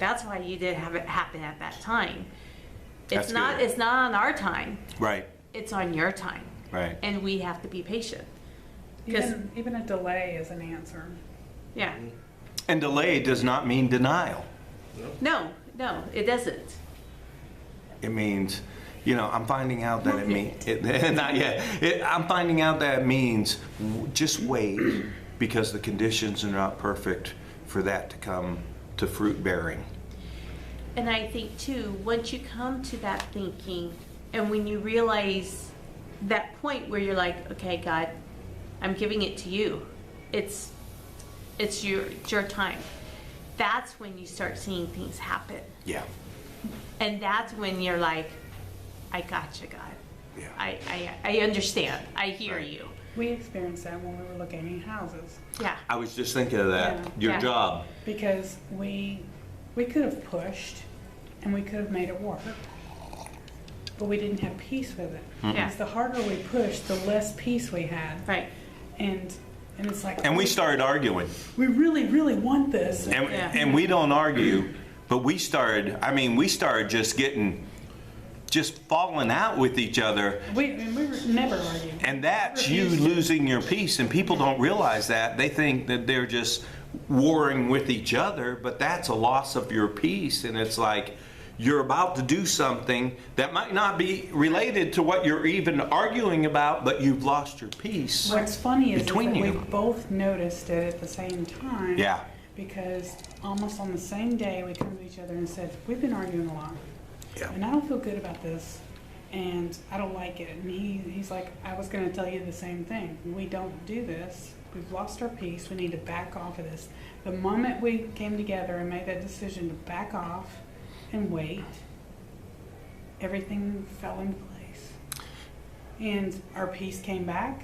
That's why you did have it happen at that time. That's good. It's not on our time. Right. It's on your time. Right. And we have to be patient. 'Cause- Even a delay is an answer. Yeah. And delay does not mean denial. No, it doesn't. It means, I'm finding out that not yet. I'm finding out that it means just wait, because the conditions are not perfect for that to come to fruit bearing. And I think too, once you come to that thinking, and when you realize that point where you're like, okay, God, I'm giving it to you. It's your time. That's when you start seeing things happen. Yeah. And that's when you're like, I got you, God. Yeah. I understand. I hear Right. you. We experienced that when we were looking at houses. Yeah. I was just thinking of that. Yeah. Your Yeah. job. Because we could have pushed and we could have made it work, but we didn't have peace with it. Yeah. Because the harder we pushed, the less peace we had. Right. And it's like, And we started arguing. we really, really want this. And, Yeah. and we don't argue, but we started just falling out with each other. We were never arguing. And that's you losing your peace. And people don't realize that. They think that they're just warring with each other, but that's a loss of your peace. And it's like you're about to do something that might not be related to what you're even arguing about, but you've lost your peace. What's funny is that between we you. both noticed it at the same time. Yeah. Because almost on the same day, we come to each other and said, we've been arguing a lot. Yeah. And I don't feel good about this. And I don't like it. And he's like, I was going to tell you the same thing. We don't do this. We've lost our peace. We need to back off of this. The moment we came together and made that decision to back off and wait, everything fell into place. And our peace came back.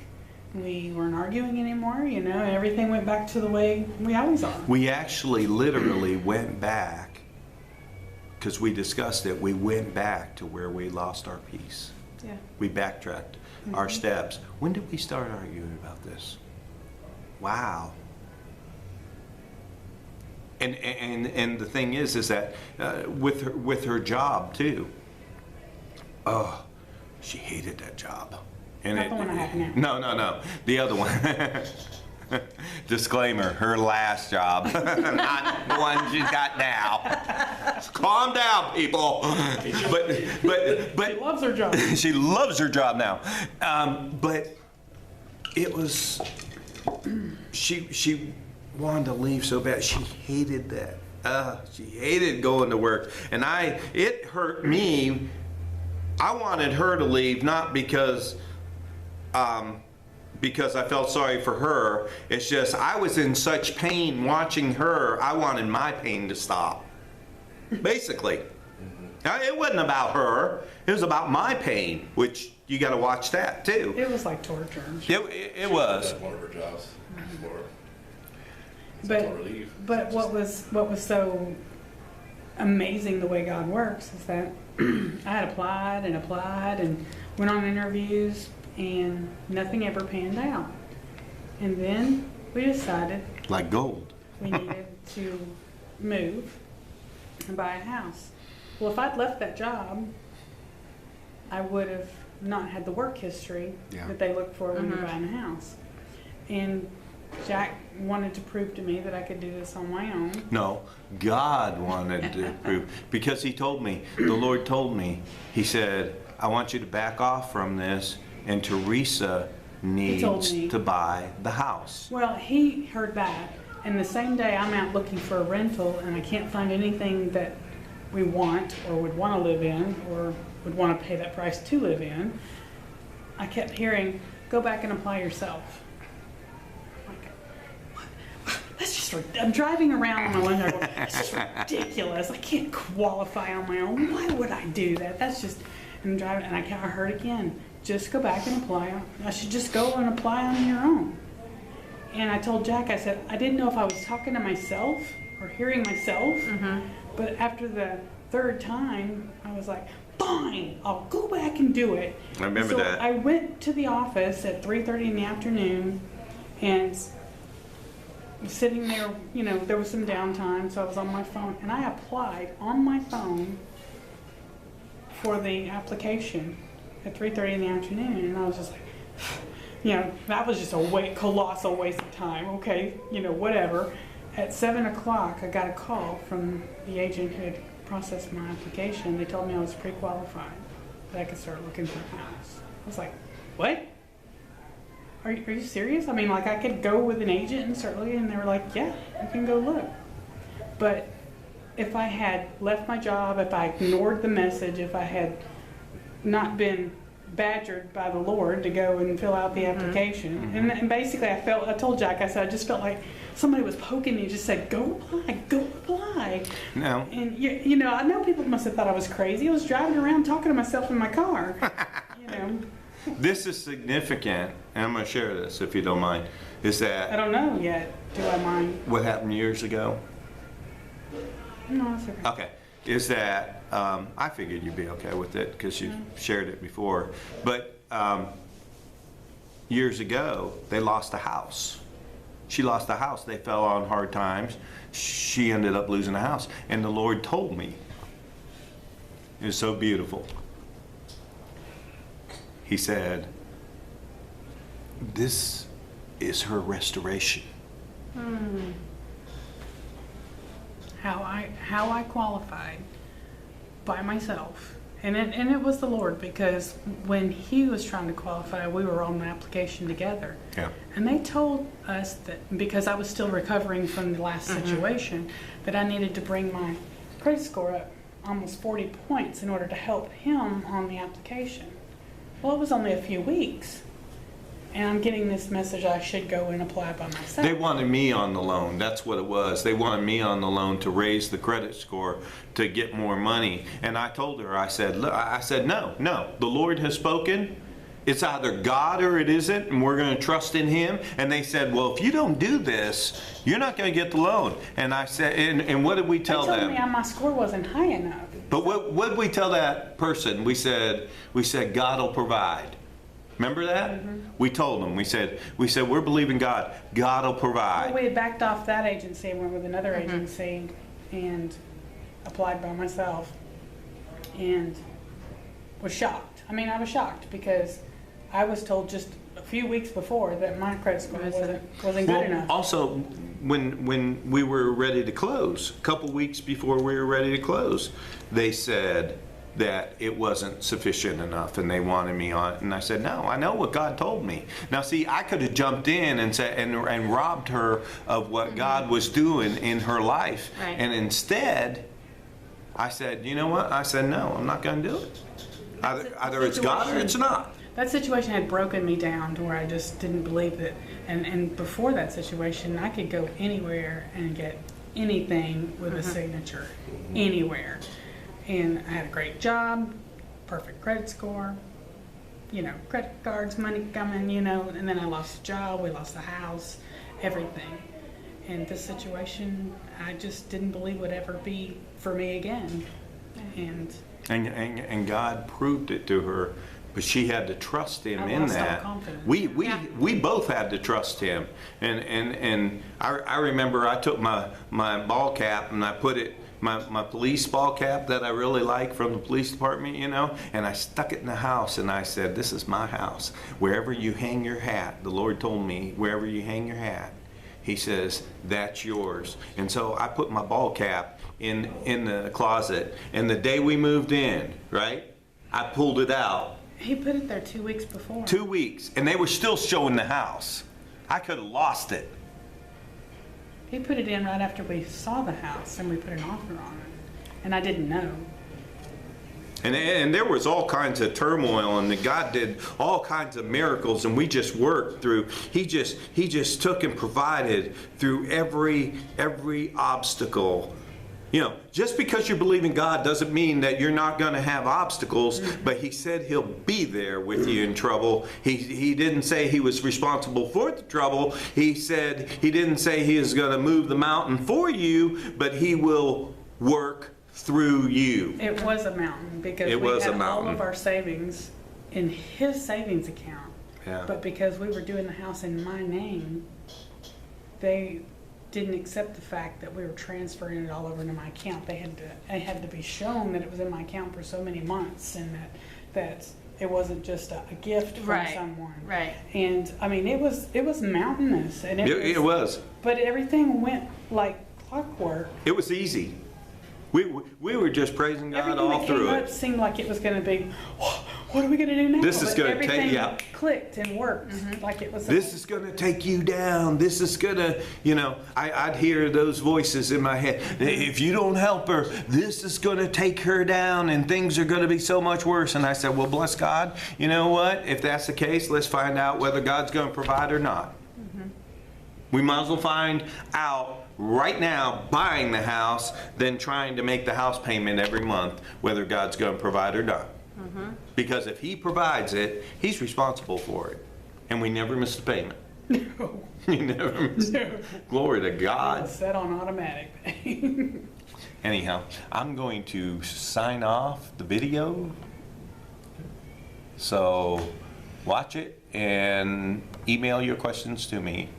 We weren't arguing anymore, and everything went back to the way we always are. We actually literally went back, because we discussed it, we went back to where we lost our peace. Yeah. We backtracked our steps. When did we start arguing about this? Wow. And the thing is that with her job too. Oh, she hated that job. And Not the one I have now. No. The other one. Disclaimer, her last job, not the one she's got now. Calm down, people. But She loves her job. she loves her job now. But it was, she wanted to leave so bad. She hated that. She hated going to work. And it hurt me. I wanted her to leave, not because I felt sorry for her. It's just I was in such pain watching her. I wanted my pain to stop, basically. Now, it wasn't about her. It was about my pain, which you got to watch that too. It was like torture. It was. That's one of her jobs before. But what was so amazing the way God works is that I had applied and went on interviews and nothing ever panned out. And then we decided Like gold. we needed to move and buy a house. Well, if I'd left that job, I would have not had the work history Yeah. that they look for when you're buying a house. And Jack wanted to prove to me that I could do this on my own. No, God wanted to prove, because he told me, the Lord told me, he said, I want you to back off from this, and Teresa needs me. to buy the house. Well, he heard that, and the same day I'm out looking for a rental and I can't find anything that we want or would want to live in or would want to pay that price to live in, I kept hearing, go back and apply yourself. That's just, I'm driving around on my lunch, I go, that's just ridiculous. I can't qualify on my own. Why would I do that? That's just, and I'm driving, and I heard again, just go back and apply. I should just go and apply on your own. And I told Jack, I said, I didn't know if I was talking to myself or hearing myself, but after the third time, I was like, fine, I'll go back and do it. I remember so that. I went to the office at 3:30 in the afternoon, and was sitting there, you know, there was some downtime, so I was on my phone, and I applied on my phone for the application at 3:30 in the afternoon, and I was just like, you know, that was just a colossal waste of time. Okay, you know, whatever. At 7 o'clock, I got a call from the agent who had processed my application. They told me I was pre-qualified, that I could start looking for a house. I was like, what? Are you serious? I mean, like, I could go with an agent and start looking, and they were like, yeah, you can go look. But if I had left my job, if I ignored the message, if I had not been badgered by the Lord to go and fill out the application, and basically I told Jack, I said, I just felt like somebody was poking me and just said, go apply. No. And, you know, I know people must have thought I was crazy. I was driving around talking to myself in my car, you know. This is significant, and I'm going to share this if you don't mind. Is I that don't know yet. Do I mind? what happened years ago? No, it's okay. Okay. Is that I figured you'd be okay with it because you shared it before. But years ago, they lost a house. She lost a house. They fell on hard times. She ended up losing a house. And the Lord told me, it was so beautiful. He said, this is her restoration. How I qualified by myself. And it was the Lord, because when he was trying to qualify, we were on the application together. Yeah. And they told us that, because I was still recovering from the last situation, that I needed to bring my credit score up almost 40 points in order to help him on the application. Well, it was only a few weeks, and I'm getting this message I should go and apply by myself. They wanted me on the loan. That's what it was. They wanted me on the loan to raise the credit score to get more money. And I told her, I said, no. The Lord has spoken. It's either God or it isn't, and we're going to trust in Him. And they said, well, if you don't do this, you're not going to get the loan. And I said, and what did we tell They told them? me my score wasn't high enough. But what did we tell that person? We said God will provide. Remember that? We told them. We said we're believing God. God will provide. We had backed off that agency and went with another agency and applied by myself, and was shocked. I mean, I was shocked because I was told just a few weeks before that my credit score wasn't good enough. Also, when we were ready to close, a couple weeks before we were ready to close, they said that it wasn't sufficient enough and they wanted me on it. And I said, no, I know what God told me. Now, see, I could have jumped in and said and robbed her of what God was doing in her life. Right. And instead, I said, you know what? I said, no, I'm not going to do it. Either it's God or it's not. That situation had broken me down to where I just didn't believe it. And before that situation, I could go anywhere and get anything with a signature, anywhere. And I had a great job, perfect credit score, you know, credit cards, money coming, you know, and then I lost a job, we lost the house, everything. And this situation, I just didn't believe would ever be for me again. And God proved it to her, but she had to trust Him I in lost all that. confidence. We both had to trust Him, and I remember I took my ball cap and I put it, my police ball cap that I really like from the police department, you know, and I stuck it in the house and I said, this is my house. Wherever you hang your hat, the Lord told me, wherever you hang your hat, He says, that's yours. And so I put my ball cap in the closet, and the day we moved in, right, I pulled it out. he put it there 2 weeks before. 2 weeks, and they were still showing the house. I could have lost it. He put it in right after we saw the house and we put an offer on it. And I didn't know. And there was all kinds of turmoil, and God did all kinds of miracles, and we just worked through. He just took and provided through every obstacle. You know, just because you believe in God doesn't mean that you're not going to have obstacles, but He said He'll be there with you in trouble. He didn't say He was responsible for the trouble. He didn't say He is going to move the mountain for you, but He will work through you. It was a mountain because we had all of our savings in His savings account. Yeah. But because we were doing the house in my name, they didn't accept the fact that we were transferring it all over into my account. It had to be shown that it was in my account for so many months, and that it wasn't just a gift from Right, someone. right. And I mean, it was mountainous, and It was. but everything went like clockwork. It was easy. We were just praising God Everything all that through came up it. seemed like it was going to be, what are we going to do now? This is But gonna take- everything yeah. clicked and worked like it was. This is going to take you down. This is going to, I'd hear those voices in my head. If you don't help her, this is going to take her down and things are going to be so much worse. And I said, well, bless God. You know what? If that's the case, let's find out whether God's going to provide or not. We might as well find out right now, buying the house, than trying to make the house payment every month, whether God's going to provide or not. Because if He provides it, He's responsible for it. And we never miss the payment. No, You never miss. no. Glory to God. It's set on automatic. Anyhow, I'm going to sign off the video. So watch it and email your questions to me.